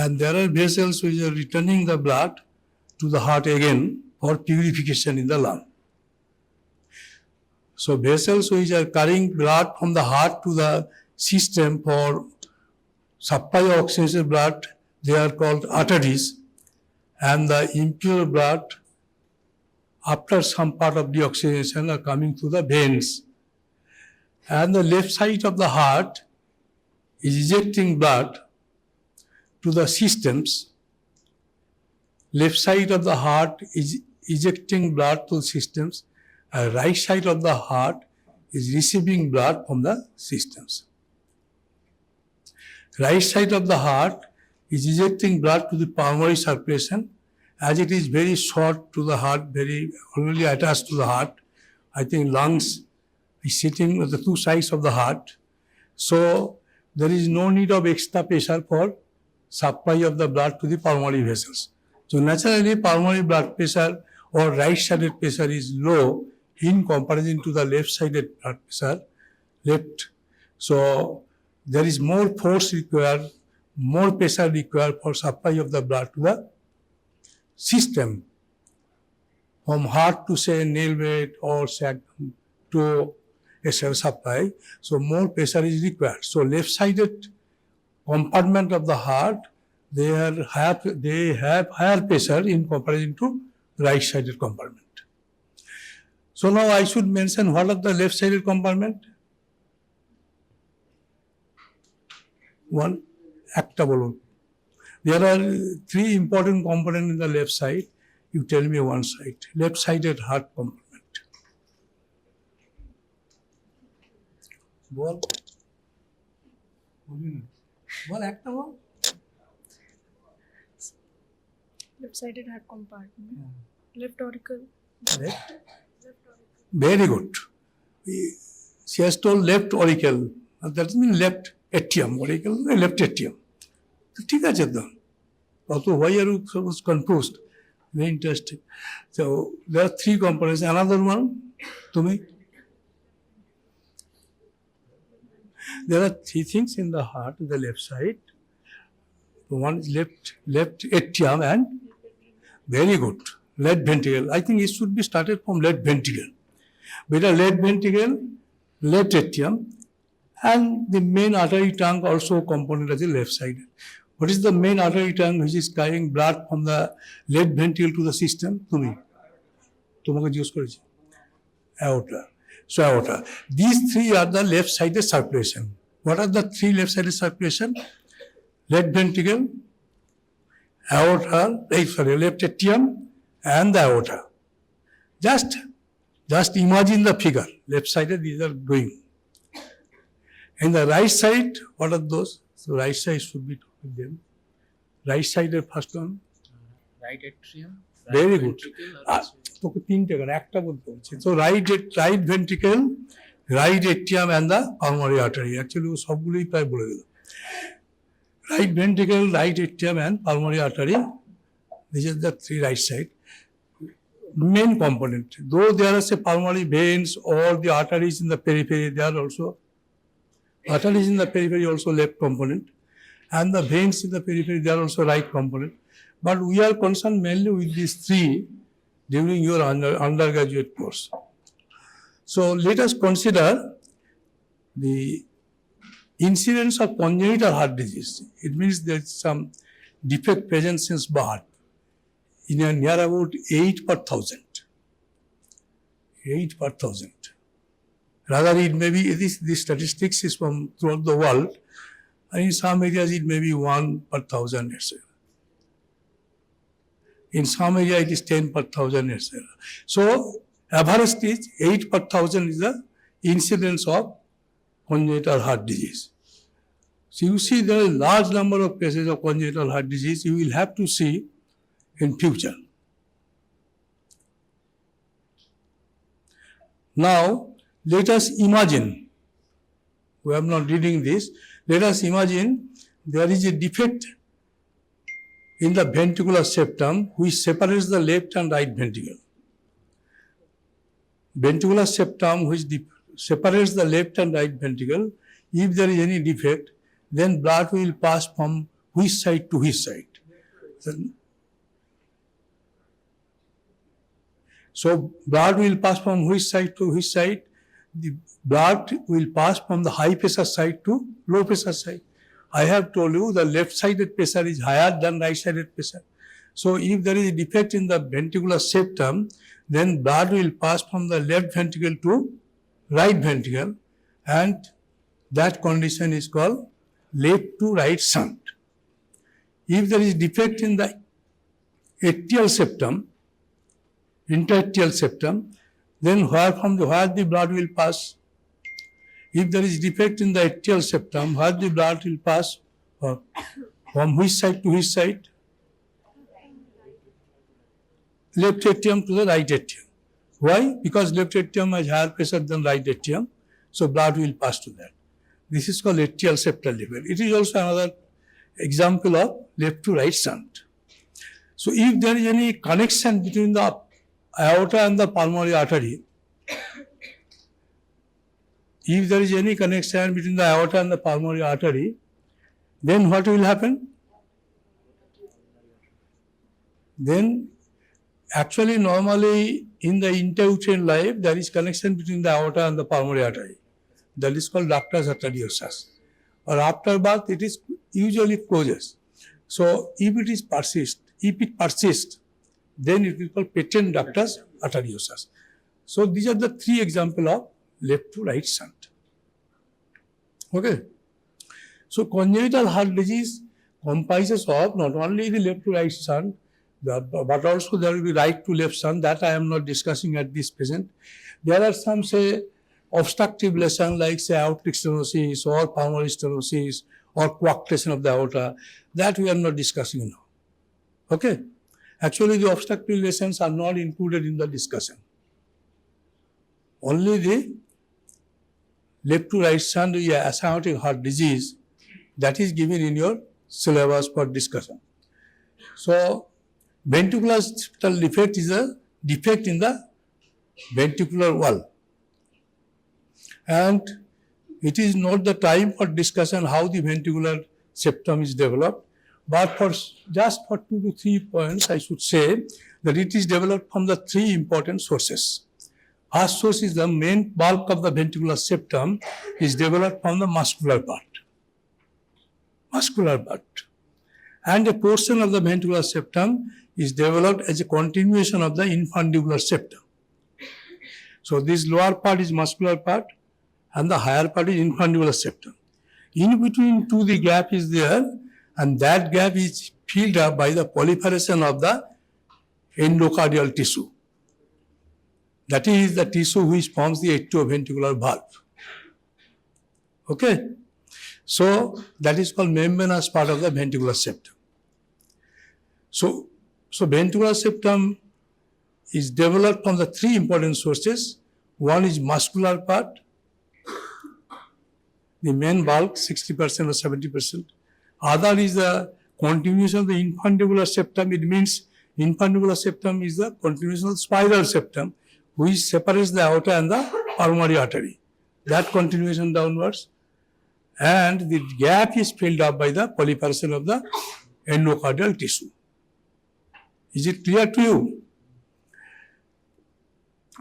And there are vessels which are returning the blood to the heart again for purification in the lung. So vessels which are carrying blood from the heart to the system for supply of oxygenated blood, they are called arteries. And the impure blood, after some part of deoxygenation, are coming through the veins. And the left side of the heart is ejecting blood to the systems. Left side of the heart is ejecting blood to the systems, and right side of the heart is receiving blood from the systems. Right side of the heart is ejecting blood to the pulmonary circulation, as it is very short to the heart, very already attached to the heart. I think lungs is sitting at the two sides of the heart. So there is no need of extra pressure for supply of the blood to the pulmonary vessels. So naturally pulmonary blood pressure or right-sided pressure is low in comparison to the left-sided blood pressure, So there is more force required, more pressure required for supply of the blood to the system, from heart to say nail bed or to a cell supply. So more pressure is required. So left-sided compartment of the heart, they have higher pressure in comparison to right-sided compartment. So now I should mention what are the left-sided compartment. One, একটা বলুন. There are three important components in the left side. You tell me one side. Left-sided heart compartment. বল একটা বল. Left-sided heart compartment. Left auricle. Left. Very good. She has told left auricle. That doesn't mean left atrium. Auricle, left atrium. ঠিক আছে তো. Also, why are you so confused? Very interesting. So there are three components. Another one, তুমি. There are three things in the heart, the left side. One is left atrium and very good. Left ventricle. I think it should be started from left ventricle. With a left ventricle, left atrium, and the main artery trunk also component as the left side. What is the main artery trunk which is carrying blood from the left ventricle to the system? তোমাকে জিজ্ঞেস করেছি. Aorta. So aorta. These three are the left-sided circulation. What are the three left-sided circulation? Left ventricle, aorta, left atrium, and the aorta. Just imagine the figure. Left-sided, these are going. And the right side, what are those? So right side should be with them. Right side, the first one. Right atrium. Very good. তোকে তিনটে করে একটা বলতে হচ্ছে. So right ventricle, right atrium and the pulmonary artery. Actually সবগুলোই প্রায় বলে দিল. Right ventricle, right atrium and pulmonary artery. These are the three right side. Main component. Though there are say pulmonary veins or the arteries in the periphery, they are also arteries in the periphery also left component, and the veins in the periphery they are also right component. But we are concerned mainly with these three during your undergraduate course. So let us consider the incidence of congenital heart disease. It means there is some defect present since birth in a near about 8 per thousand. 8 per thousand. Rather, it may be, this statistics is from throughout the world, and in some areas it may be 1 per thousand, etc. In some area it is 10 per thousand, etc. So, average is 8 per thousand is the incidence of congenital heart disease. So, you see there are a large number of cases of congenital heart disease you will have to see in future. Now, let us imagine, we are not reading this, let us imagine there is a defect in the ventricular septum which separates the left and right ventricle. Ventricular septum which separates the left and right ventricle, if there is any defect, then blood will pass from which side to which side. So blood will pass from which side to which side? The blood will pass from the high pressure side to low pressure side. I have told you the left-sided pressure is higher than right-sided pressure. So if there is a defect in the ventricular septum, then blood will pass from the left ventricle to right ventricle, and that condition is called left to right shunt. If there is defect in the atrial septum, interatrial septum, then where the blood will pass? If there is defect in the atrial septum, where the blood will pass? From which side to which side? Left atrium to the right atrium. Why? Because left atrium has higher pressure than right atrium, so blood will pass to that. This is called atrial septal defect. It is also another example of left to right shunt. So if there is any connection between the aorta and the pulmonary artery, then what will happen? Then actually normally in the intrauterine life there is connection between the aorta and the pulmonary artery. That is called ductus arteriosus. Or after birth it is usually closes. So if it persists, then it is called patent ductus arteriosus. So these are the three examples of left to right shunt. Okay. So congenital heart disease comprises of not only the left to right shunt, but also there will be right to left shunt. That I am not discussing at this present. There are some, say, obstructive lesions like, say, aortic stenosis or pulmonary stenosis or coarctation of the aorta. That we are not discussing now. Okay. Actually, the obstructive lesions are not included in the discussion. Only the left to right shunt aortic heart disease, that is given in your syllabus for discussion. So, ventricular septal defect is a defect in the ventricular wall. And it is not the time for discussion how the ventricular septum is developed, but just for 2 to 3 points, I should say that it is developed from the three important sources. First source is the main bulk of the ventricular septum is developed from the muscular part. And a portion of the ventricular septum is developed as a continuation of the infundibular septum. So this lower part is muscular part and the higher part is infundibular septum. In between two, the gap is there, and that gap is filled up by the proliferation of the endocardial tissue. That is the tissue which forms the atrioventricular valve. Okay? So that is called membranous part of the ventricular septum. So ventricular septum is developed from the three important sources. One is muscular part, the main bulk, 60% or 70%. Other is the continuation of the infundibular septum. It means infundibular septum is the continuation of the spiral septum, which separates the aorta and the pulmonary artery. That continuation downwards. And the gap is filled up by the proliferation of the endocardial tissue. Is it clear to you?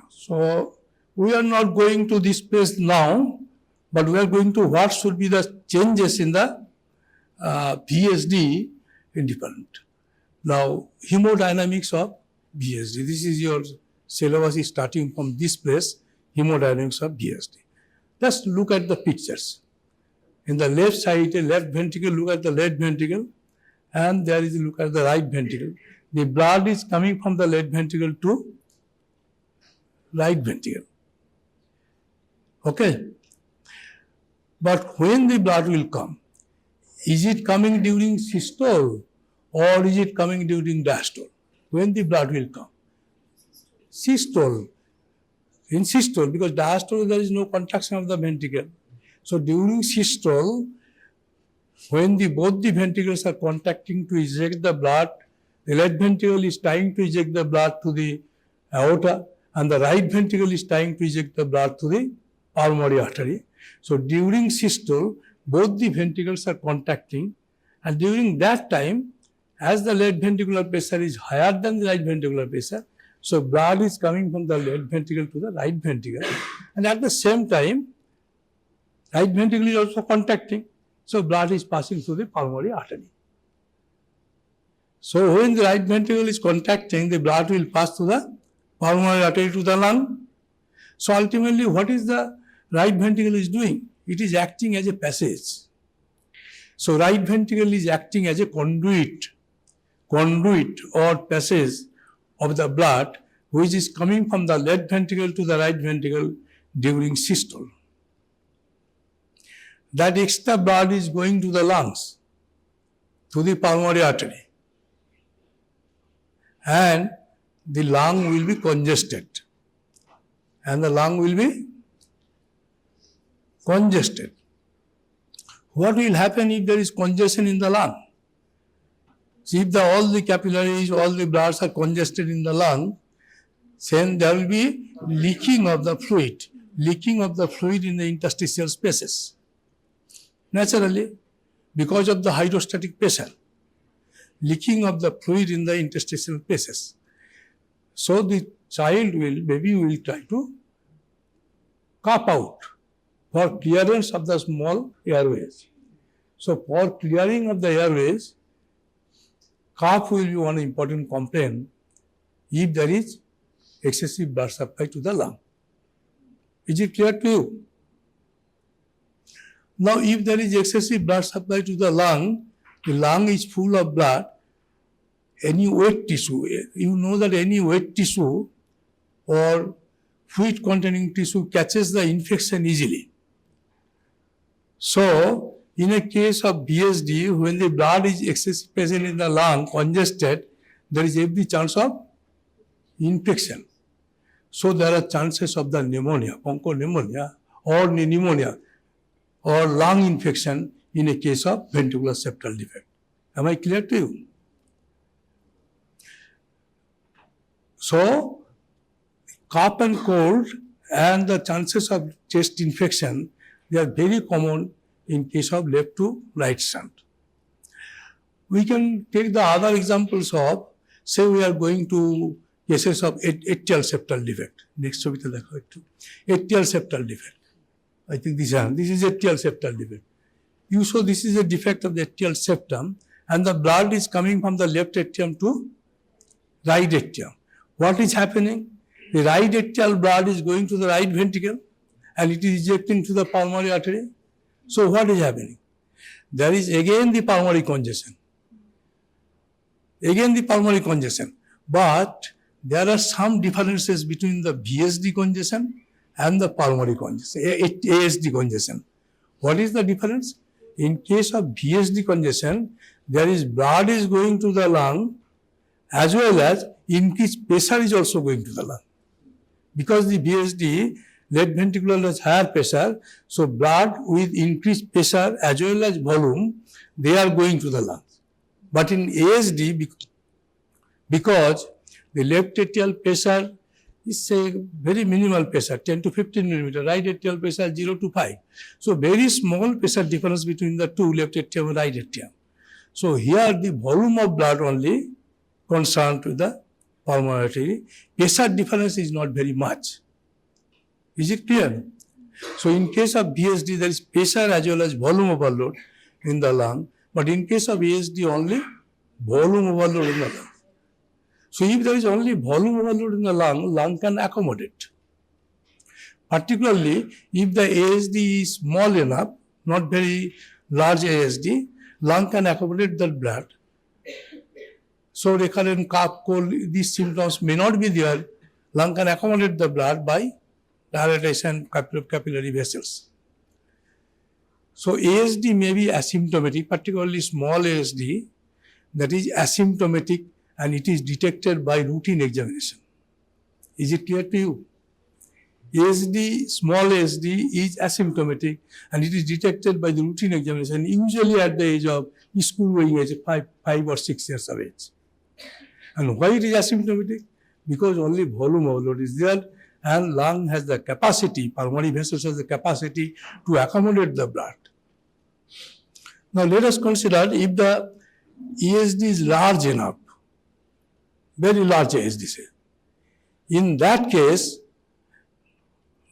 So, we are not going to this place now, but we are going to what should be the changes in the VSD independent. Now, hemodynamics of VSD. This is your syllabus is starting from this place, hemodynamics of VSD. Just look at the pictures. In the left side, the left ventricle, look at the left ventricle, and there is a look at the right ventricle. The blood is coming from the left ventricle to right ventricle. Okay? But when the blood will come, is it coming during systole or is it coming during diastole? When the blood will come? Systole. In systole, because diastole there is no contraction of the ventricle. So during systole, when both the ventricles are contracting to eject the blood, the left ventricle is trying to eject the blood to the aorta and the right ventricle is trying to eject the blood to the pulmonary artery. So during systole, both the ventricles are contracting And during that time, as the left ventricular pressure is higher than the right ventricular pressure, so blood is coming from the left ventricle to the right ventricle. And at the same time, right ventricle is also contracting. So blood is passing through the pulmonary artery. So when the right ventricle is contracting, the blood will pass through the pulmonary artery to the lung. So ultimately, what is the right ventricle is doing? It is acting as a passage. So right ventricle is acting as a conduit or passage of the blood, which is coming from the left ventricle to the right ventricle during systole. That extra blood is going to the lungs, to the pulmonary artery. And the lung will be congested. And the lung will be congested. What will happen if there is congestion in the lung? See, if all the capillaries, all the bloods are congested in the lung, then there will be leaking of the fluid in the interstitial spaces. Naturally, because of the hydrostatic pressure, leaking of the fluid in the interstitial spaces. So the baby will try to cough out for clearance of the small airways. So for clearing of the airways, cough will be one important complaint if there is excessive blood supply to the lung. Is it clear to you? Now, if there is excessive blood supply to the lung is full of blood, any wet tissue, you know that any wet tissue or fluid containing tissue catches the infection easily. So, in a case of BSD, when the blood is excessively present in the lung, congested, there is every chance of infection. So, there are chances of the pneumonia, bronchopneumonia, or pneumonia, or lung infection in a case of ventricular septal defect. Am I clear to you? So, cough and cold and the chances of chest infection, they are very common in case of left to right shunt. We can take the other examples of, say we are going to cases of atrial septal defect. Next ছবিতে দেখো একটু atrial septal defect. I think this is atrial septal defect. You saw this is a defect of the atrial septum and the blood is coming from the left atrium to right atrium. What is happening? The right atrial blood is going to the right ventricle and it is ejecting to the pulmonary artery. So what is happening? There is again the pulmonary congestion. But there are some differences between the VSD congestion and the pulmonary congestion, ASD congestion. What is the difference? In case of VSD congestion, there is blood is going to the lung as well as increased pressure is also going to the lung. Because the VSD, left ventricular has higher pressure, so blood with increased pressure as well as volume, they are going to the lungs. But in ASD, because the left atrial pressure is a very minimal pressure, 10 to 15 millimeter, right atrial pressure 0 to 5. So very small pressure difference between the two, left atrium and right atrium. So here the volume of blood only concerned with the pulmonary artery. Pressure difference is not very much. Is it clear? So in case of BSD, there is pressure as well as volume overload in the lung. But in case of ASD, only volume overload in the lung. So if there is only volume overload in the lung can accommodate. Particularly if the ASD is small enough, not very large ASD, lung can accommodate that blood. So recurrent cough, cold, these symptoms may not be there. Lung can accommodate the blood by dilatation of capillary vessels. So ASD may be asymptomatic, particularly small ASD, that is asymptomatic and it is detected by routine examination. Is it clear to you? ASD, small ASD is asymptomatic and it is detected by the routine examination, usually at the age of school-going age, 5 or 6 years of age. And why it is asymptomatic? Because only volume overload is there and lung has the capacity, pulmonary vessels has the capacity to accommodate the blood. Now let us consider if the ESD is large enough, very large ESD say. In that case,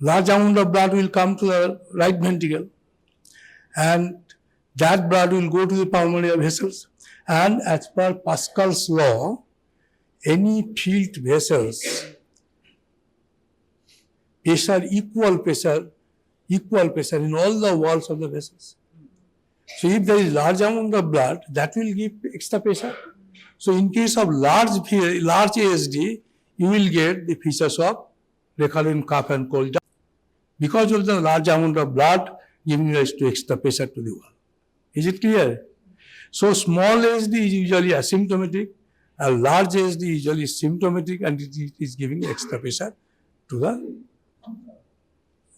large amount of blood will come to the right ventricle and that blood will go to the pulmonary vessels. And as per Pascal's law, any filled vessels, equal pressure in all the walls of the vessels. So if there is large amount of blood, that will give extra pressure. So in case of large ASD, you will get the features of recurrent cough and cold because of the large amount of blood giving rise to extra pressure to the wall. Is it clear? So small ASD is usually asymptomatic, a large ASD is usually symptomatic, and it is giving extra pressure to the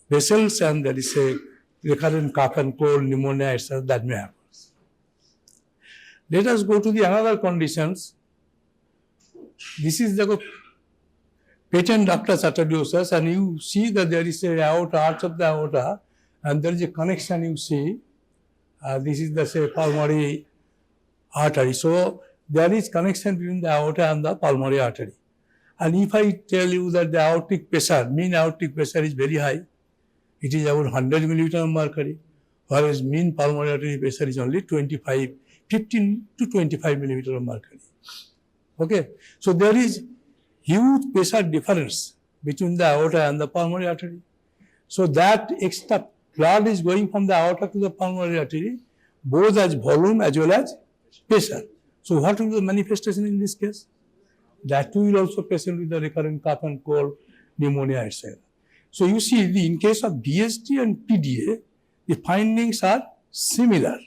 vessels, and there is a recurrent cough and cold, pneumonia, etc. that may happen. Let us go to the another conditions. This is the patent ductus arteriosus, and you see that there is a aorta, arch of the aorta, and there is a connection you see. This is the say pulmonary artery. So there is connection between the aorta and the pulmonary artery. And if I tell you that the aortic pressure, mean aortic pressure is very high, it is about 100 millimeter of mercury, whereas mean pulmonary artery pressure is only 15 to 25 millimeter of mercury. Okay, so there is huge pressure difference between the aorta and the pulmonary artery. So that extra blood is going from the aorta to the pulmonary artery, both as volume as well as pressure. So what will be the manifestation in this case? That will also present with the recurrent cough and cold, pneumonia, etc. So you see, in case of BSD and PDA, the findings are similar.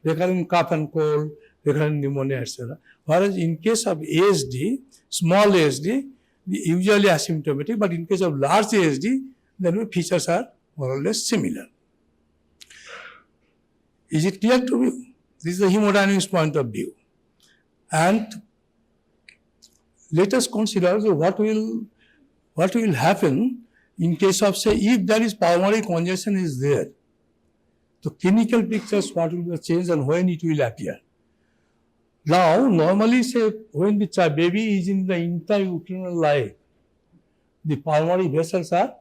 Recurrent cough and cold, recurrent pneumonia, etc. Whereas in case of ASD, small ASD, usually asymptomatic, but in case of large ASD, then the features are more or less similar. Is it clear to you? This is the hemodynamics point of view. And let us consider what will happen in case of, say, if there is pulmonary congestion is there. The clinical pictures, what will be changed and when it will appear. Now, normally, say, when the baby is in the intrauterine life, the pulmonary vessels are,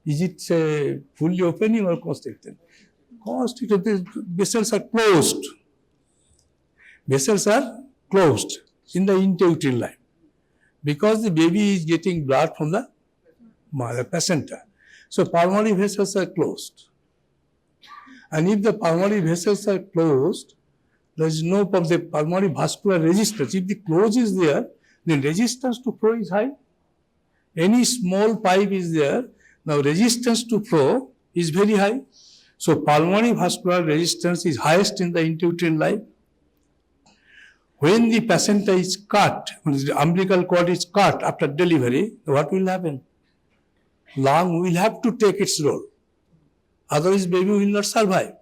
is it, say, fully opening or constricted? Constricted, the vessels are closed. Vessels are closed in the intrauterine life because the baby is getting blood from the mother placenta. So pulmonary vessels are closed. And if the pulmonary vessels are closed, there is no problem. The pulmonary vascular resistance. If the close is there, the resistance to flow is high. Any small pipe is there, now resistance to flow is very high. So pulmonary vascular resistance is highest in the intrauterine life. When the placenta is cut, when the umbilical cord is cut after delivery, what will happen? Lung will have to take its role. Otherwise, baby will not survive.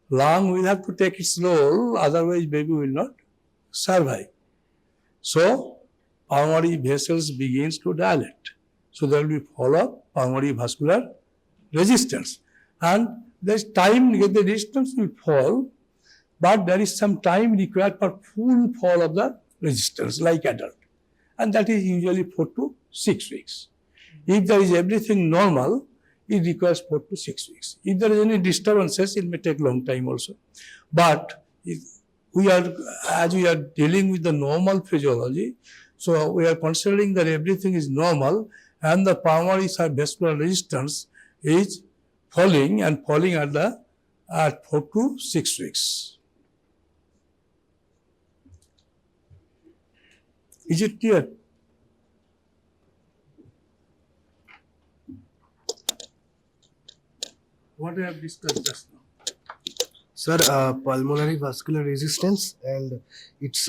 Lung will have to take its role, otherwise baby will not survive. So, pulmonary vessels begins to dilate. So, there will be follow-up pulmonary vascular resistance. And there's time, the resistance will fall, but there is some time required for full fall of the resistance, like adult. And that is usually 4 to 6 weeks. If there is everything normal, it requires 4 to 6 weeks. If there is any disturbances, it may take long time also. But as we are dealing with the normal physiology, so we are considering that everything is normal and the pulmonary vascular resistance is falling and falling at 4 to 6 weeks. Is it clear? What I have discussed just now. Sir, pulmonary vascular resistance and its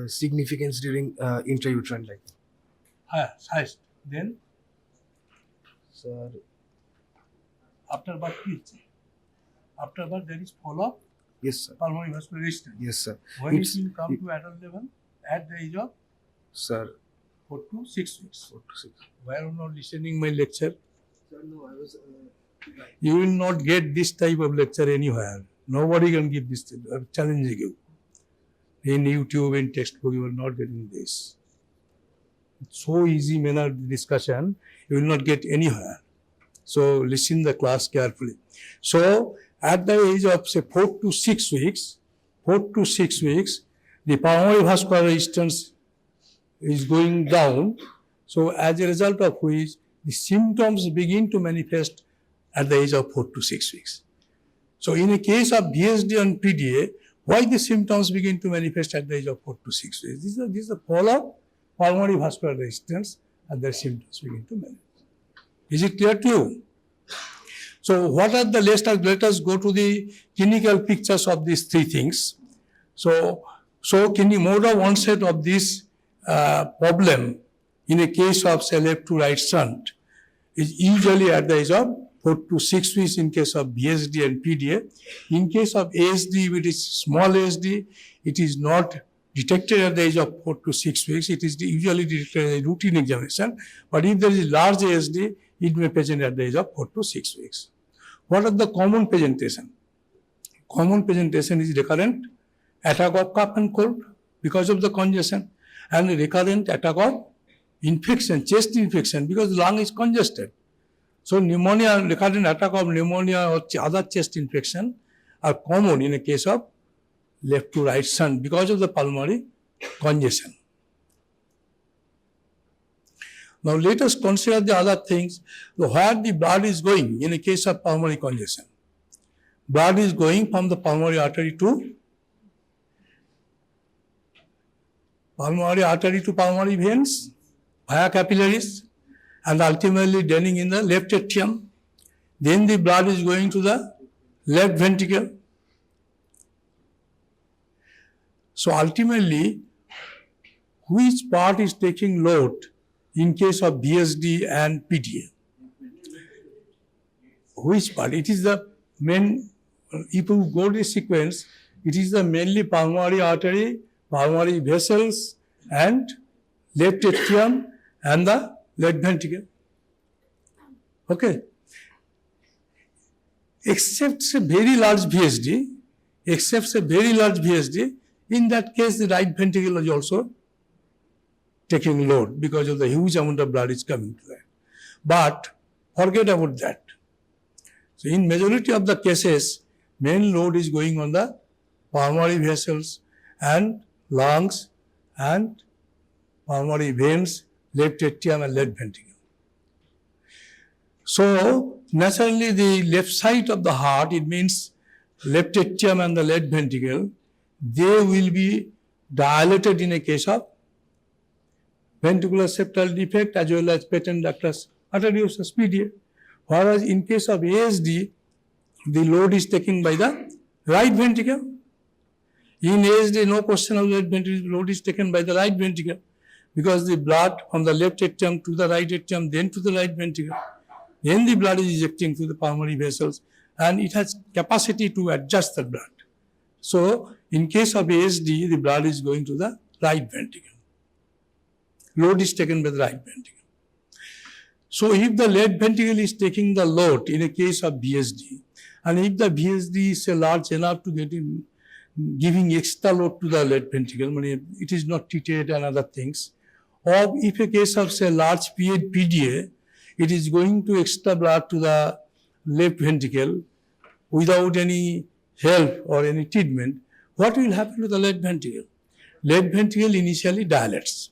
significance during intrauterine life. Highest. Then, Sir, after birth, after birth, there is follow-up yes, sir. pulmonary vascular resistance. Yes, sir. When It's- it will come to adult level? At the age of Sir, 4 to 6 weeks. 4 to 6. Why are you not listening my lecture? Sir, no, I was You will not get this type of lecture anywhere. Nobody can give this. I'm challenging you. In YouTube, in textbook, you are not getting this. It's so easy manner discussion, you will not get anywhere. So listen the class carefully. So at the age of say 4 to 6 weeks, the pulmonary vascular resistance is going down. So as a result of which the symptoms begin to manifest at the age of 4 to 6 weeks. So in a case of BSD and PDA, why the symptoms begin to manifest at the age of 4 to 6 weeks? This is the follow-up pulmonary vascular resistance and the symptoms begin to manifest. Is it clear to you? So what are the, let us go to the clinical pictures of these three things. So can the mode of onset of this problem in a case of say left to right shunt is usually at the age of 4 to 6 weeks in case of BSD and PDA. In case of ASD, if it is small ASD, it is not detected at the age of 4 to 6 weeks. It is usually detected as a routine examination. But if there is large ASD, it may present at the age of 4 to 6 weeks. What are the common presentation? Common presentation is recurrent attack of cough and cold because of the congestion, and recurrent attack of infection, chest infection, because the lung is congested. So pneumonia, recurrent attack of pneumonia or other chest infection are common in a case of left to right shunt because of the pulmonary congestion. Now let us consider the other things, where the blood is going in a case of pulmonary congestion. Blood is going from the pulmonary artery to pulmonary veins, via capillaries, and ultimately draining in the left atrium. Then the blood is going to the left ventricle. So ultimately, which part is taking load in case of BSD and PDA? Which part? It is the main, if you go to the sequence, it is the mainly pulmonary artery, pulmonary vessels, and left atrium and the left ventricle. Okay. Except a very large VSD, in that case the right ventricle is also taking load because of the huge amount of blood is coming to that. But forget about that. So in majority of the cases, main load is going on the pulmonary vessels and lungs and pulmonary veins, left atrium and left ventricle. So naturally the left side of the heart, it means left atrium and the left ventricle, they will be dilated in a case of ventricular septal defect as well as patent ductus arteriosus PDA. Whereas in case of ASD, the load is taken by the right ventricle. In ASD, no question of left ventricle, load is taken by the right ventricle because the blood from the left atrium to the right atrium, then to the right ventricle. Then the blood is ejecting through the pulmonary vessels and it has capacity to adjust the blood. So in case of ASD, the blood is going to the right ventricle. Load is taken by the right ventricle. So if the left ventricle is taking the load in a case of BSD, and if the BSD is large enough to get in, giving extra load to the left ventricle, it is not treated and other things, or if a case of say large PDA, it is going to extra blood to the left ventricle without any help or any treatment, what will happen to the left ventricle? Left ventricle initially dilates.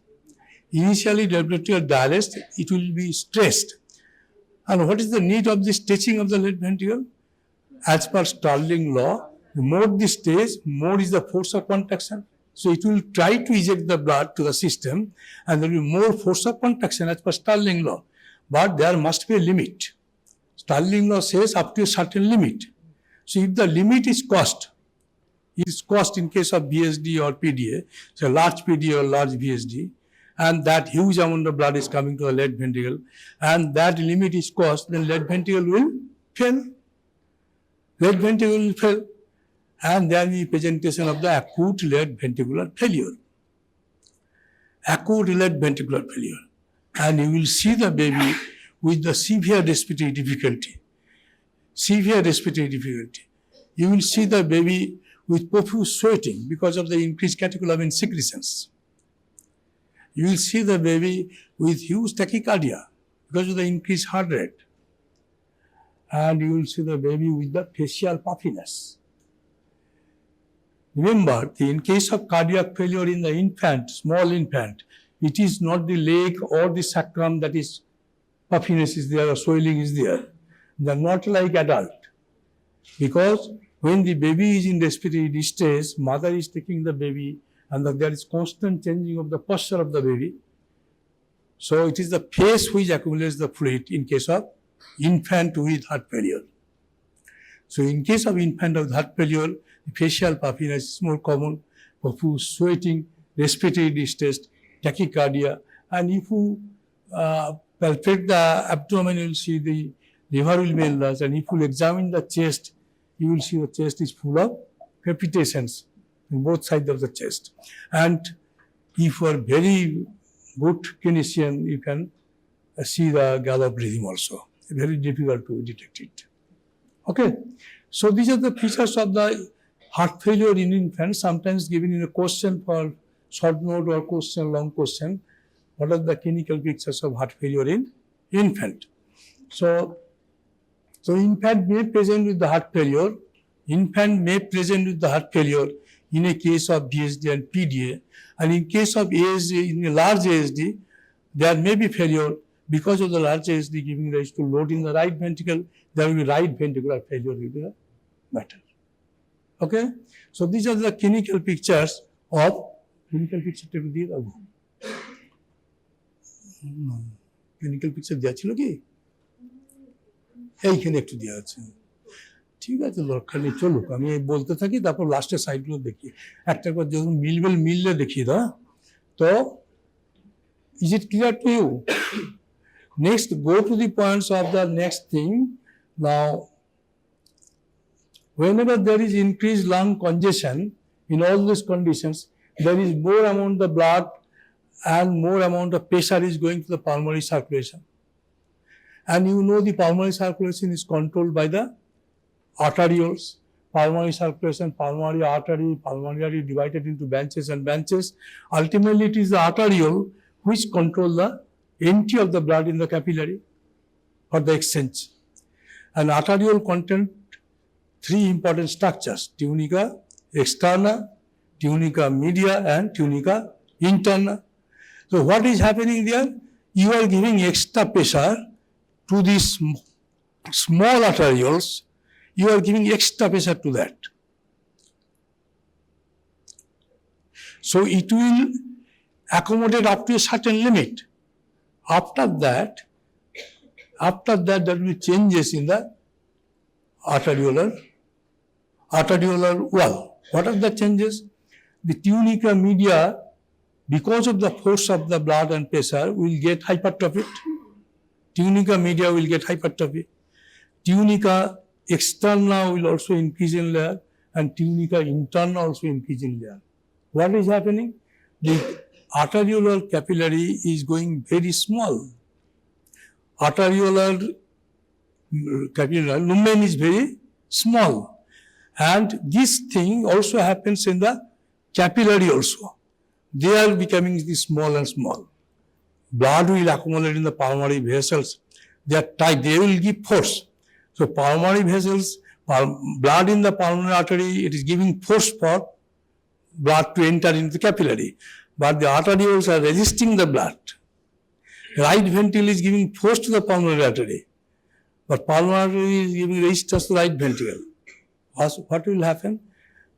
Left ventricle dilates, it will be stressed. And what is the need of the stretching of the left ventricle? As per Starling law, the more the stretch, more is the force of contraction. So it will try to eject the blood to the system and there will be more force of contraction as per Starling law. But there must be a limit. Starling law says up to a certain limit. So if the limit is crossed, in case of BSD or PDA, so large PDA or large BSD, and that huge amount of blood is coming to the left ventricle, and that limit is crossed, then left ventricle will fail. Left ventricle will fail. And there will be presentation of the acute left ventricular failure. Acute left ventricular failure. And you will see the baby with the severe respiratory difficulty. severe respiratory difficulty. You will see the baby with profuse sweating because of the increased catecholamine secretions. You will see the baby with huge tachycardia because of the increased heart rate. And you will see the baby with the facial puffiness. Remember, in case of cardiac failure in the infant, small infant, it is not the leg or the sacrum that is puffiness is there or swelling is there. They are not like adult. Because when the baby is in respiratory distress, mother is taking the baby and there is constant changing of the posture of the baby. So it is the face which accumulates the fluid in case of infant with heart failure. So in case of infant with heart failure, facial puffiness is more common, profuse sweating, respiratory distress, tachycardia, and if you palpate the abdomen, you will see the liver will be enlarged, and if you examine the chest, you will see the chest is full of crepitations in both sides of the chest. And if you are very good clinician, you can see the gallop rhythm also. Very difficult to detect it. Okay, so these are the features of the heart failure in infants, sometimes given in a question for short note or question, long question. What are the clinical pictures of heart failure in infant? So infant may present with the heart failure. Infant may present with the heart failure in a case of VSD and PDA. And in case of ASD, in a large ASD, there may be failure because of the large ASD giving rise to load in the right ventricle. There will be right ventricular failure will be the matter. Okay? So these are the clinical pictures of clinical picture to be the clinical picture দেওয়া ছিল কি এইখানে একটু দেওয়া আছে ঠিক আছে দরকার নেই চলুক আমি বলতে থাকি তারপর লাস্টের সাইডগুলো দেখি একটার পর যখন মিললে দেখিয়ে দাও তো is it clear to you? Next, go to the points of the next thing. Now, whenever there is increased lung congestion, in all these conditions, there is more amount of blood and more amount of pressure is going to the pulmonary circulation. And you know the pulmonary circulation is controlled by the arterioles. Pulmonary circulation, pulmonary artery divided into branches and branches. Ultimately, it is the arteriole which control the entry of the blood in the capillary or the exchange. And arteriole contain three important structures: tunica externa, tunica media, and tunica interna. So what is happening there? You are giving extra pressure to these small arterioles. You are giving extra pressure to that. So it will accommodate up to a certain limit. After that there will be changes in the arteriolar wall. What are the changes? The tunica media, because of the force of the blood and pressure, will get hypertrophied. Tunica media will get hypertrophy. Tunica externa will also increase in layer, and tunica interna also increase in layer. What is happening? The arteriolar capillary is going very small. Arteriolar capillary lumen is very small. And this thing also happens in the capillary also. They are becoming small and small. Blood will accumulate in the pulmonary vessels. They are tight. They will give force. So pulmonary vessels, blood in the pulmonary artery, it is giving force for blood to enter into the capillary. But the arterioles are resisting the blood. Right ventricle is giving force to the pulmonary artery. But pulmonary artery is giving resistance to the right ventricle. What will happen?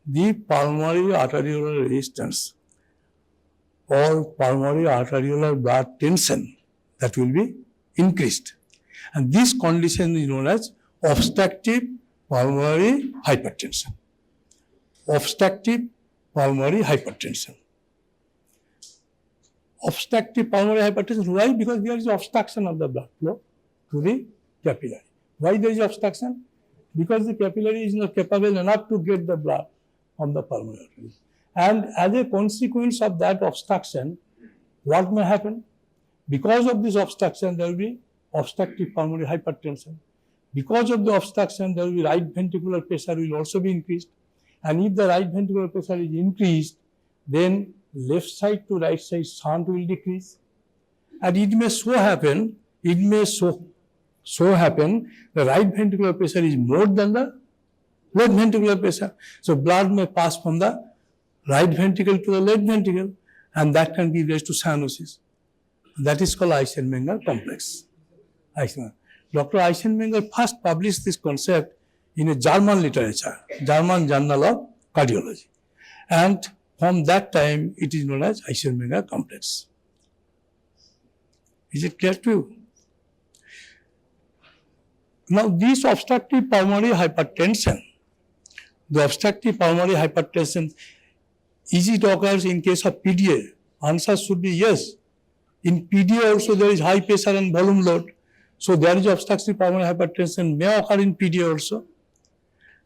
The pulmonary arteriolar resistance or pulmonary arteriolar blood tension that will be increased. And this condition is known as obstructive pulmonary hypertension. Obstructive pulmonary hypertension. Obstructive pulmonary hypertension. Why? Because there is obstruction of the blood flow to the capillary. Why there is obstruction? Because the capillary is not capable enough to get the blood from the pulmonary artery. And as a consequence of that obstruction, what may happen? Because of this obstruction, there will be obstructive pulmonary hypertension. Because of the obstruction, there will be right ventricular pressure will also be increased. And if the right ventricular pressure is increased, then left side to right side shunt will decrease. And it may so happen, the right ventricular pressure is more than the left ventricular pressure. So blood may pass from the right ventricle to the left ventricle, and that can give rise to cyanosis. That is called Eisenmenger complex. Dr. Eisenmenger first published this concept in a German literature, German Journal of Cardiology. And from that time, it is known as Eisenmenger complex. Is it clear to you? Now, this obstructive pulmonary hypertension, the obstructive pulmonary hypertension, is it occurs in case of PDA? Answer should be yes. In PDA also there is high pressure and volume load. So there is obstructive pulmonary hypertension may occur in PDA also.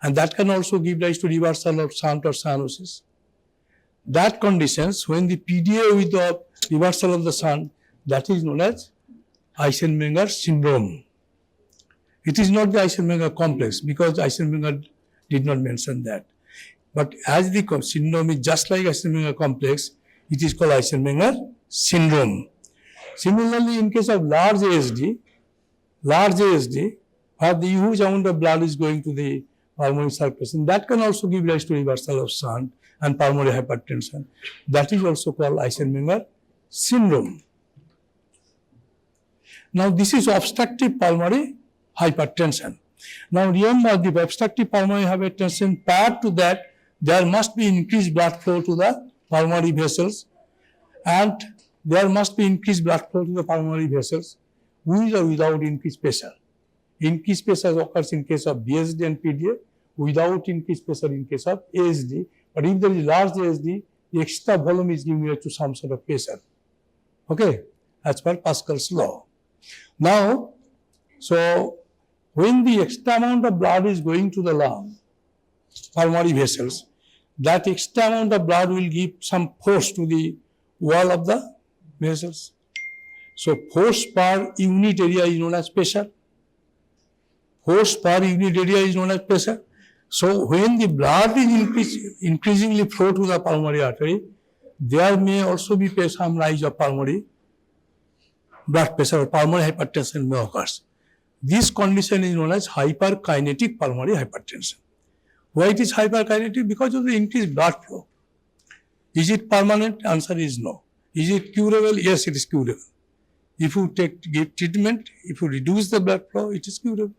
And that can also give rise to reversal of shunt or cyanosis. That conditions, when the PDA with the reversal of the shunt, that is known as Eisenmenger syndrome. It is not the Eisenmenger complex because Eisenmenger did not mention that. But as the syndrome is just like Eisenmenger complex, it is called Eisenmenger syndrome. Similarly, in case of large ASD, where the huge amount of blood is going to the pulmonary circulation, that can also give rise to reversal of shunt and pulmonary hypertension. That is also called Eisenmenger syndrome. Now, this is obstructive pulmonary hypertension. Now, remember the obstructive pulmonary hypertension, prior to that, there must be increased blood flow to the pulmonary vessels, and there must be increased blood flow to the pulmonary vessels with or without increased pressure. Increased pressure occurs in case of BSD and PDA, without increased pressure in case of ASD. But if there is large ASD, the extra volume is giving rise to some sort of pressure. Okay, as per Pascal's law. Now, so when the extra amount of blood is going to the lung, pulmonary vessels, that extra amount of blood will give some force to the wall of the vessels. So force per unit area is known as pressure. Force per unit area is known as pressure. So when the blood is increasingly flow to the pulmonary artery, there may also be some rise of pulmonary blood pressure or pulmonary hypertension may occur. This condition is known as hyperkinetic pulmonary hypertension. Why it is hyperkinetic? Because of the increased blood flow. Is it permanent? Answer is no. Is it curable? Yes, it is curable. If you give treatment, if you reduce the blood flow, it is curable.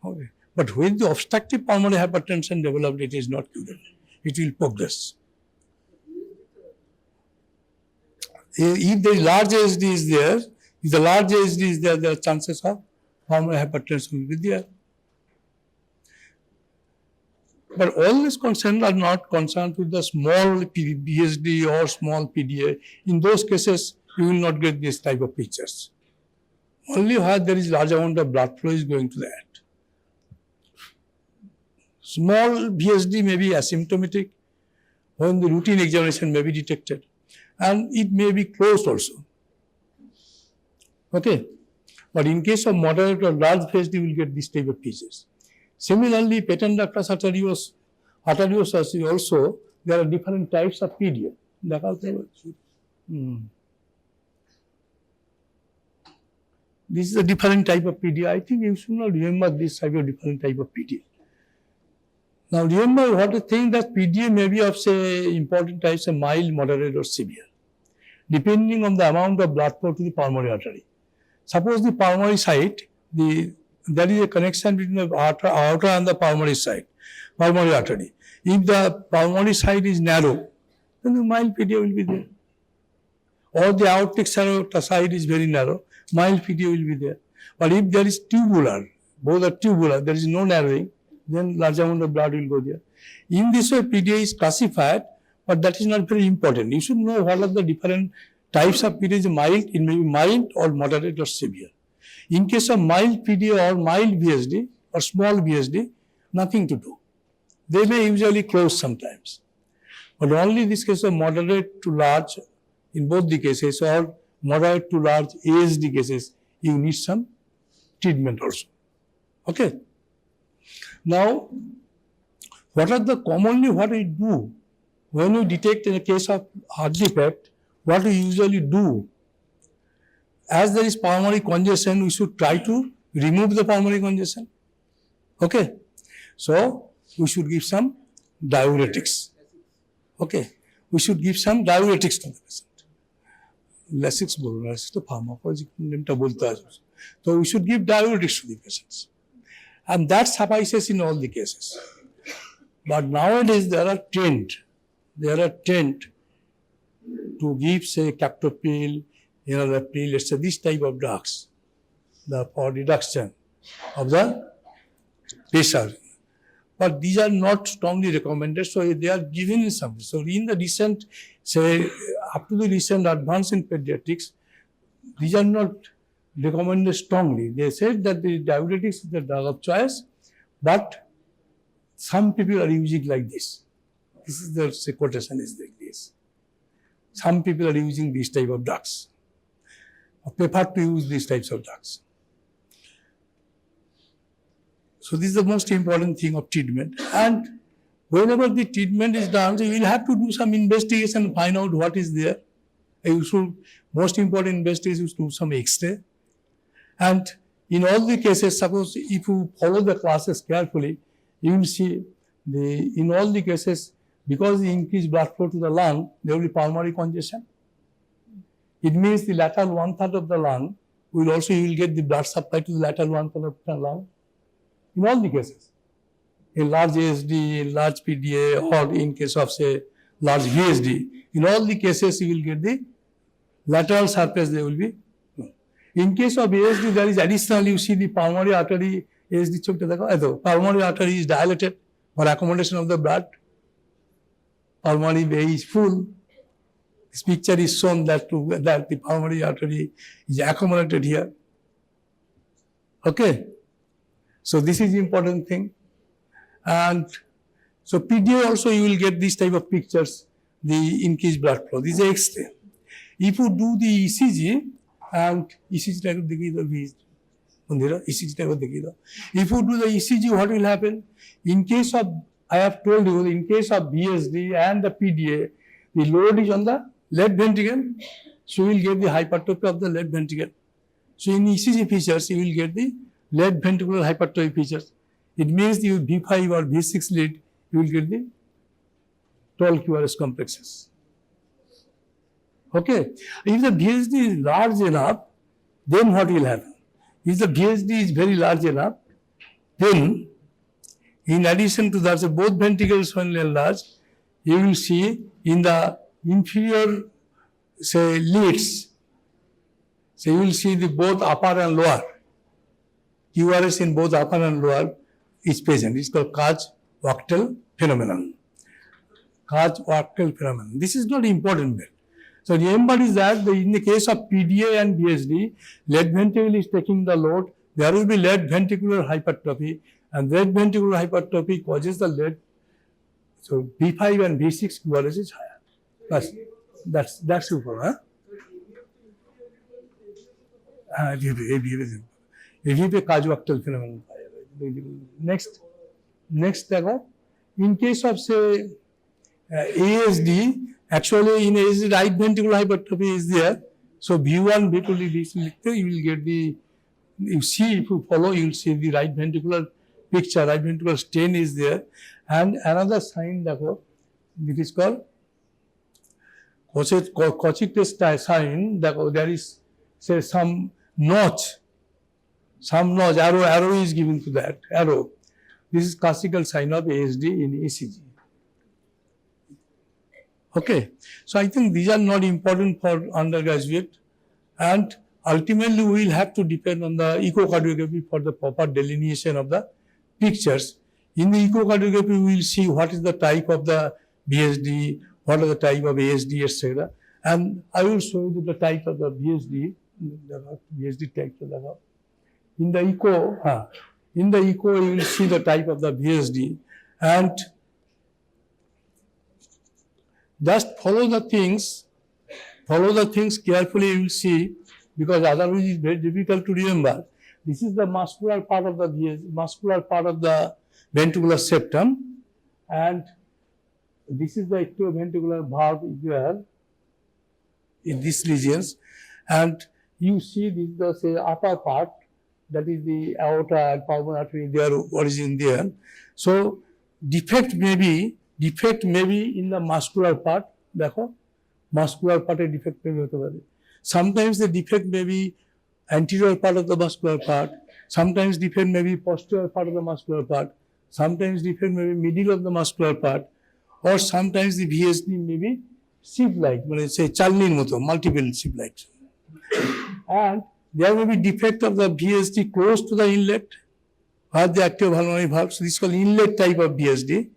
Okay. But when the obstructive pulmonary hypertension develops, it is not curable. It will progress. If the large ASD is there, if the large ASD is there, there are chances of pulmonary hypertension will be there. But all these concerns are not concerned with the small BSD or small PDA. In those cases, you will not get this type of pictures. Only where there is large amount of blood flow is going to that. Small BSD may be asymptomatic when the routine examination may be detected. And it may be closed also. Okay. But in case of moderate or large BSD, you will get this type of pictures. Similarly, patent ductus arteriosus also, there are different types of PDA. This is a different type of PDA. I think you should not remember this type of different type of PDA. Now remember what to think that PDA may be of say important types of mild, moderate or severe, depending on the amount of blood flow to the pulmonary artery. Suppose the pulmonary site, there is a connection between the aorta and the pulmonary site, pulmonary artery. If the pulmonary site is narrow, then the mild PDA will be there. Or the aortic site is very narrow, mild PDA will be there. But if there is tubular, both are tubular, there is no narrowing, then large amount of blood will go there. In this way, PDA is classified, but that is not very important. You should know what are the different types of PDA. Mild, it may be mild or moderate or severe. In case of mild PDA or mild BSD or small BSD, nothing to do. They may usually close sometimes. But only this case of moderate to large, in both the cases, or moderate to large ASD cases, you need some treatment also. Okay. Now, what we do when we detect in a case of heart defect, what we usually do, as there is pulmonary congestion, we should try to remove the pulmonary congestion. Okay. So, we should give some diuretics. Okay. We should give some diuretics to the patient. Lasix bolna, Lasix to pharmacology nameটা বলতে আসবে. So we should give diuretics to the patients. And that suffices in all the cases. But nowadays there are trend to give, say, captopril, enalapril, let's say this type of drugs for reduction of the pressure. But these are not strongly recommended, so they are given in some. So in the recent, say, up to the recent advance in pediatrics, these are not recommended strongly. They said that the diuretics is the drug of choice, but some people are using like this. This is the quotation is like this. Some people are using these type of drugs, or prefer to use these types of drugs. So this is the most important thing of treatment. And whenever the treatment is done, so you will have to do some investigation, find out what is there. Most important investigation is to do some X-ray. And in all the cases, suppose if you follow the classes carefully, you will see in all the cases, because the increased blood flow to the lung, there will be pulmonary congestion. It means the lateral 1/3 of the lung you will get the blood supply to the lateral 1/3 of the lung. In all the cases, in large ASD, in large PDA, or in case of, say, large VSD, in all the cases you will get the lateral surface, there will be. In case of ASD, there is additional, you see the pulmonary artery, ASD pulmonary artery is dilated for accommodation of the blood. Pulmonary vein is full. This picture is shown that the pulmonary artery is accommodated here. Okay. So this is the important thing. And so PDA also you will get this type of pictures, the increased blood flow. This is X-ray. If you do the ECG, and ECG type of if you do the ECG, what will happen? In case of, I have told you, in case of VSD and the PDA, the load is on the left ventricle, so you will get the hypertrophy of the left ventricle. So in ECG features, you will get the left ventricular hypertrophy features. It means you V5 or V6 lead, you will get the tall QRS complexes. Okay. If the VSD is large enough, then what will happen? If the VSD is very large enough, then in addition to that, so both ventricles when enlarged, you will see in the inferior, say, leads, so you will see the both upper and lower. QRS in both upper and lower is present. It's called Koch-Wachtel phenomenon. Koch-Wachtel phenomenon. This is not important bit. So remember is that in the case of PDA and VSD, left ventricle is taking the load. There will be left ventricular hypertrophy, and left ventricular hypertrophy causes the left. So V5 and V6 QRS is higher. That's super, huh? AVP Koch-Wachtel phenomenon. Next, in case of, say, ASD, actually in ASD, right ventricular hypertrophy is there. So V1, V2, you will get the, you see, if you follow, you will see the right ventricular picture, right ventricular stain is there. And another sign, it is called Koch-Wachtel sign, there is, say, some notch, arrow is given to that, arrow. This is classical sign of ASD in ECG. Okay. So I think these are not important for undergraduate, and ultimately we will have to depend on the echocardiography for the proper delineation of the pictures. In the echocardiography, we will see what is the type of the VSD, what are the type of ASD, etc. And I will show you the type of the VSD type. In the echo, you will see the type of the VSD, and just follow the things carefully, you will see, because otherwise it's very difficult to remember. This is the muscular part of the ventricular septum, and this is the atrioventricular valve is there in these regions, and you see this is the say upper part, that is the aorta and pulmonary artery, their origin there. So defect may be in the muscular part. देखो muscular part a defect may be होते पारे. Sometimes the defect may be anterior part of the muscular part. Sometimes defect may be posterior part of the muscular part. Sometimes defect may be middle of the muscular part, or sometimes the VSD may be sheep-like, when I say chalnin moto, multiple sheep-like. And there may be defect of the VSD close to the inlet, or the active pulmonary valve. So this is called inlet type of VSD.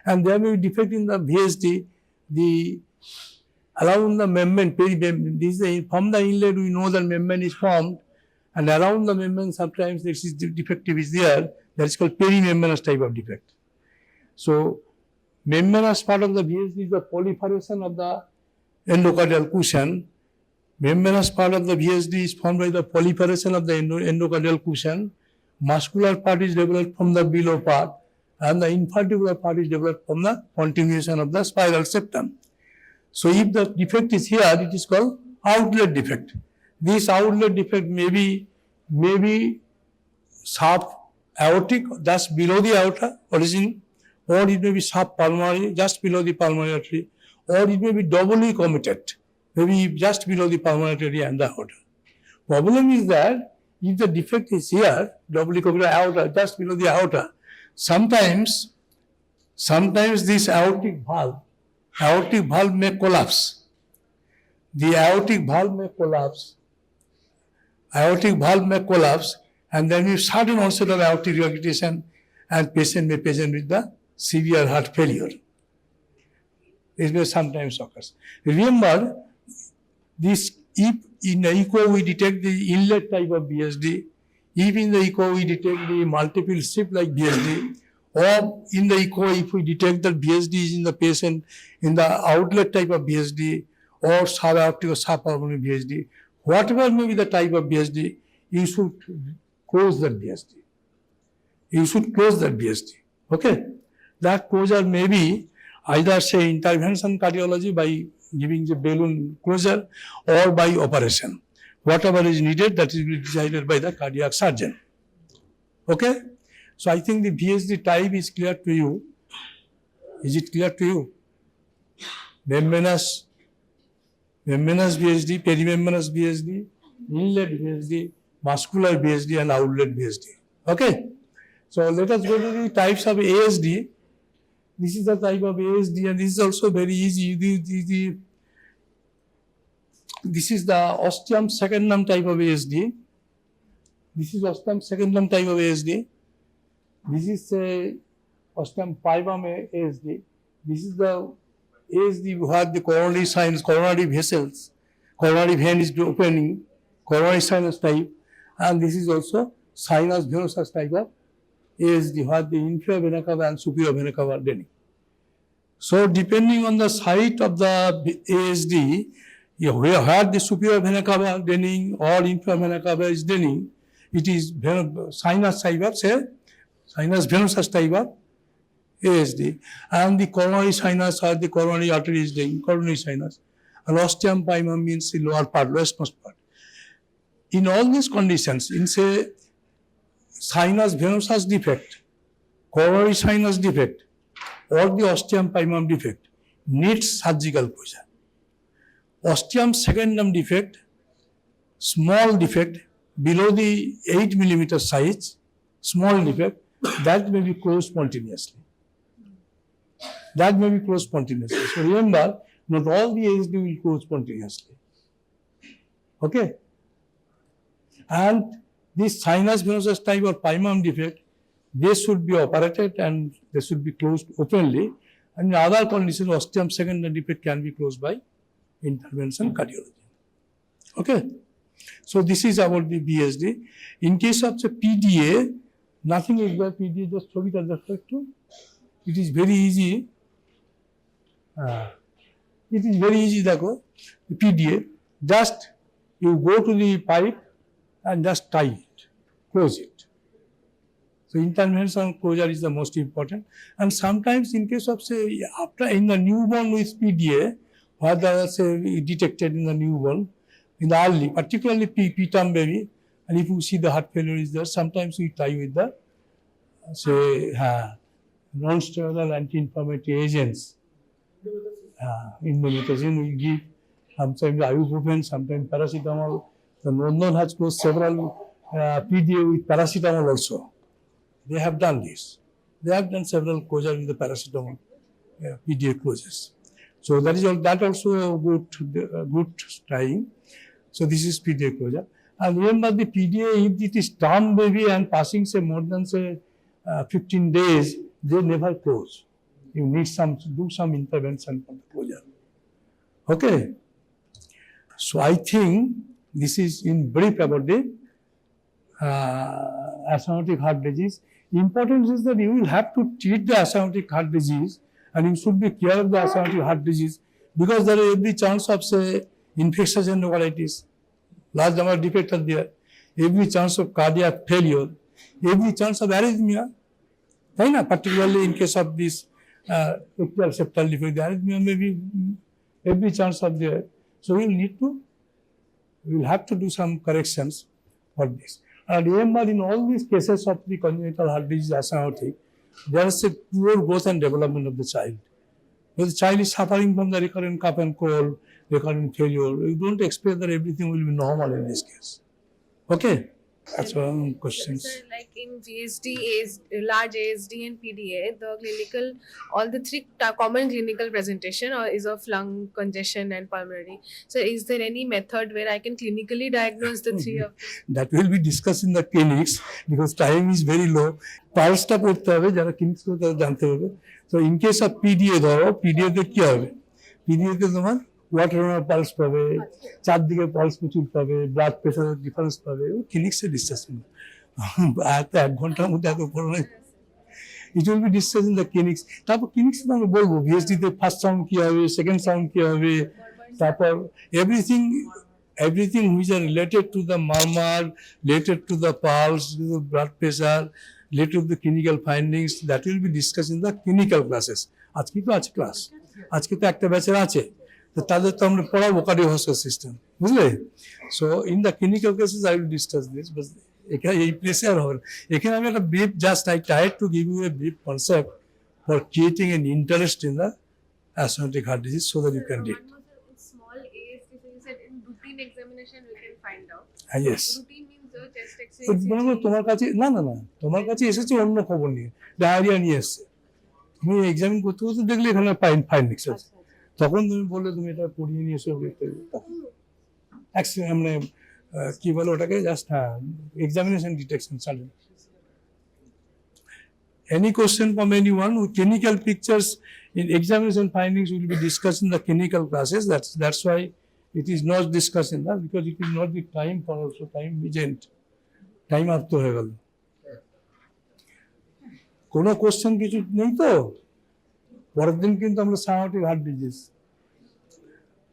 And there may be defect in the VSD, the around the membrane, from the inlet we know that membrane is formed, and around the membrane sometimes this is defective is there. That is called perimembranous type of defect. So membranous part of the VSD is the proliferation of the endocardial cushion. Membranous part of the VSD is formed by the proliferation of the endocardial cushion. Muscular part is developed from the below part, and the infarticular part is developed from the continuation of the spiral septum. So if the defect is here, it is called outlet defect. This outlet defect may be sub-aortic, just below the aorta origin, or it may be sub-pulmonary, just below the pulmonary artery, or it may be doubly committed, maybe just below the pulmonary artery and the aorta. Problem is that if the defect is here, doubly committed aorta, just below the aorta, sometimes this aortic valve may collapse. The aortic valve may collapse, and then you sudden onset of aortic regurgitation, and patient may present with the severe heart failure. This may sometimes occurs. Remember, this if in the echo we detect the inlet type of VSD, if in the echo we detect the multiple sheep-like VSD, or in the echo if we detect that VSD is in the patient in the outlet type of VSD, or subaortic or subpulmonary VSD, whatever may be the type of VSD, you should close that VSD. Okay? That closure may be either say intervention cardiology by giving the balloon closure, or by operation. Whatever is needed, that is decided by the cardiac surgeon. Okay? So I think the VSD type is clear to you. Is it clear to you? Membranous VSD, perimembranous VSD, inlet VSD, muscular VSD, and outlet VSD. Okay? So let us go to the types of ASD. This is the type of ASD, and this is also very easy. This is the ostium secundum type of ASD. This is ostium secundum type of ASD. This is ostium primum ASD. This is the ASD where the coronary sinus, coronary vessels, coronary vein is opening, coronary sinus type, and this is also sinus venosus type of ASD where the inferior vena cava and superior vena cava are draining. So depending on the site of the ASD, where the superior vena cava draining or inferior vena cava is draining, it is sinus type of, say, sinus venosus type of ASD, and the coronary sinus or the coronary artery is draining, coronary sinus, and ostium primum means the lower part, westmost part. In all these conditions, in say sinus venosus defect, coronary sinus defect, or the ostium primum defect, needs surgical closure. Ostium secundum defect, small defect below the 8 mm size, small defect, that may be closed spontaneously. So remember, not all the ASD will close spontaneously. Okay? And this sinus venosus type or primum defect, they should be operated and they should be closed openly. And in other conditions, ostium secundum defect can be closed by intervention cardiology. Okay? So this is about the BSD. In case of the PDA, nothing is there. PDA just show it as a factor. It is very easy. Dakho. PDA. Just you go to the pipe and just tie it close it. So intervention closure is the most important. And sometimes in case of say after in the newborn with PDA, what are say detected in the newborn, in the early, particularly preterm baby, and if you see the heart failure is there, sometimes we try with the say non-steroidal anti-inflammatory agents. In the medicine we give sometimes ibuprofen, sometimes paracetamol. The London has closed several PDA with paracetamol also. They have done this. They have done several closure with the paracetamol PDA closes. So that is all. That also a good trying. So this is PDA closure. And remember the PDA, if it is term baby and passing say more than say 15 days, they never close. You need do some intervention for the closure. Okay. So I think this is in brief about the asthmatic heart disease. Importance is that you will have to treat the asthmatic heart disease and you should be care of the asthmatic heart disease because there is every chance of say infectious enterocolitis, large number of defects are there, every chance of cardiac failure, every chance of arrhythmia, particularly in case of this atrial septal defect, the arrhythmia may be every chance of there. So we will have to do some corrections for this. And remember, in all these cases of the congenital heart disease asthmatic, there is a poor growth and development of the child. When the child is suffering from the recurrent cough and cold, recurrent failure, you don't expect that everything will be normal in this case. Okay? That's one questions. So, like in GSD, large ASD and PDA, the clinical, all the three common clinical presentation is of lung congestion and pulmonary. So, is there any method where I can clinically diagnose the three of them? That will be discussed in the clinics because time is very low. Pulse-টা করতে হবে যারা clinics করে তারা জানতে হবে। So in case of PDA ধরো, PDA তে কি হবে? PDA তে তোমার ওয়াটার পালস পাবে, চারদিকে পালস প্রচুর পাবে, ব্লাড প্রেশারের ডিফারেন্স পাবে, ক্লিনিক্সে ডিসকাস করবে। এত 1 ঘন্টার মধ্যে এত পড়ো না। It will be discussed in the clinics. তারপর ক্লিনিক্স আমরা বলবো VSD তে ফার্স্ট সাউন্ড কি হবে, সেকেন্ড সাউন্ড কি হবে, তারপর everything which are related to the murmur, related to the pulse, to the blood pressure, related to the clinical findings, that will be discussed in the clinical classes. আজকে তো আছে class, আজকে তো একটা ব্যাচের আছে, তো তাদের তো আমরা পড়াবো কার্ডিওভাস্কুলার সিস্টেম, বুঝলে? So in the clinical cases I will discuss this, but এখানে এই প্লেসে আর হবে। এখানে আমি একটা brief just I tried to give you a brief concept for creating an interest in the asthmatic heart disease so that you can read. Small ASD, so you said in routine examination we can find out. Yes. Routine means chest X-ray. তোমার কাছে না তোমার কাছে এসেছে অন্য খবর নিয়ে, diarrhoea নিয়ে এসছে, তুমি এক্সামিন করতে করতে দেখলে এখানে ফাইন্ডিংস আছে, তখন তুমি বললে তুমি এটা পড়িয়ে নিয়ে এসে মানে কি বলে ওটাকে just examination detection surgeon. Any question from anyone with clinical pictures in examination findings will be discussed in the clinical classes. That's why it is not discussed in that, because it is not the time for also time vigent. Time up to have. কোনো question কিছু নেই তো? পরের দিন কিন্তু আমরা sciatic heart disease